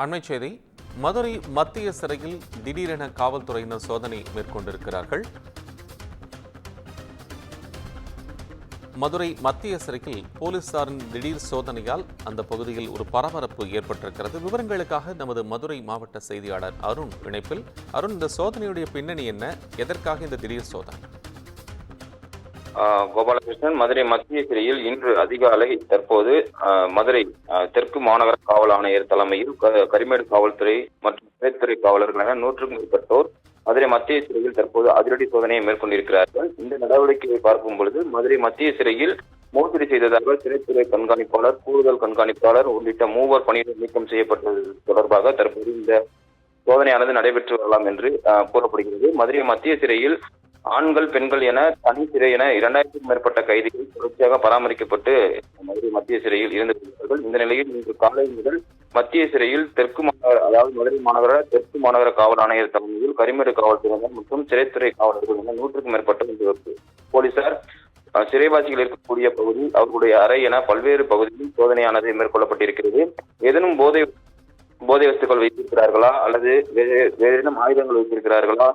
அண்மைச் செய்தி. மதுரை மத்திய சிறையில் திடீரென காவல்துறையினர் சோதனை மேற்கொண்டிருக்கிறார்கள். மதுரை மத்திய சிறையில் போலீசாரின் திடீர் சோதனையால் அந்த பகுதியில் ஒரு பரபரப்பு ஏற்பட்டிருக்கிறது. விவரங்களுக்காக நமது மதுரை மாவட்ட செய்தியாளர் அருண் இணைப்பில். அருண், இந்த சோதனையுடைய பின்னணி என்ன? எதற்காக இந்த திடீர் சோதனை? கோபாலகிருஷ்ணன், மதுரை மத்திய சிறையில் இன்று அதிகாலை தற்போது மதுரை தெற்கு மாநகர காவல் ஆணையர் தலைமையில் கரிமேடு காவல்துறை மற்றும் சிறைத்துறை காவலர்கள் என 100க்கும் மேற்பட்டோர் மதுரை மத்திய சிறையில் தற்போது அதிரடி சோதனையை மேற்கொண்டிருக்கிறார்கள். இந்த நடவடிக்கையை பார்க்கும் பொழுது மதுரை மத்திய சிறையில் மோசடி செய்ததாக சிறைத்துறை கண்காணிப்பாளர், கூடுதல் கண்காணிப்பாளர் உள்ளிட்ட 3 பணியிடங்கள் நீக்கம் செய்யப்பட்டது தொடர்பாக தற்போது இந்த சோதனையானது நடைபெற்று வரலாம் என்று கூறப்படுகிறது. மதுரை மத்திய சிறையில் ஆண்கள், பெண்கள் என தனி சிறை என 2000க்கும் மேற்பட்ட கைதிகள் தொடர்ச்சியாக பராமரிக்கப்பட்டு மதுரை மத்திய சிறையில் இருந்து வருகிறார்கள். இந்த நிலையில் இன்று காலை முதல் மத்திய சிறையில் தெற்கு மாநகர, அதாவது மதுரை மாநகர தெற்கு மாநகர காவல் ஆணையர் தலைமையில் கரிமேடு காவல்துறையினர் மற்றும் சிறைத்துறை காவலர்கள் என 100க்கும் மேற்பட்ட போலீசார் சிறைவாசிகள் இருக்கக்கூடிய பகுதி, அவர்களுடைய அறை என பல்வேறு பகுதிகளில் சோதனையானது மேற்கொள்ளப்பட்டிருக்கிறது. ஏதேனும் போதை வஸ்துக்கள் வைத்திருக்கிறார்களா அல்லது வேறேனும் ஆயுதங்கள் வைத்திருக்கிறார்களா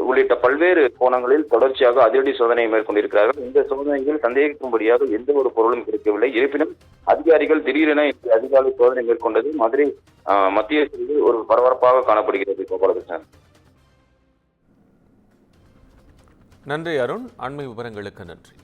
உள்ளிட்ட பல்வேறு கோணங்களில் தொடர்ச்சியாக அதிரடி சோதனையை மேற்கொண்டிருக்கிறார்கள். இந்த சோதனையில் சந்தேகிக்கும்படியாக எந்த ஒரு பொருளும் கிடைக்கவில்லை. இருப்பினும் அதிகாரிகள் திடீரென அதிகாலை சோதனை மேற்கொண்டது மதுரை மத்திய சிறையில் ஒரு பரபரப்பாக காணப்படுகிறது. கோபாலகிருஷ்ணன், நன்றி அருண். அண்மை விவரங்களுக்கு நன்றி.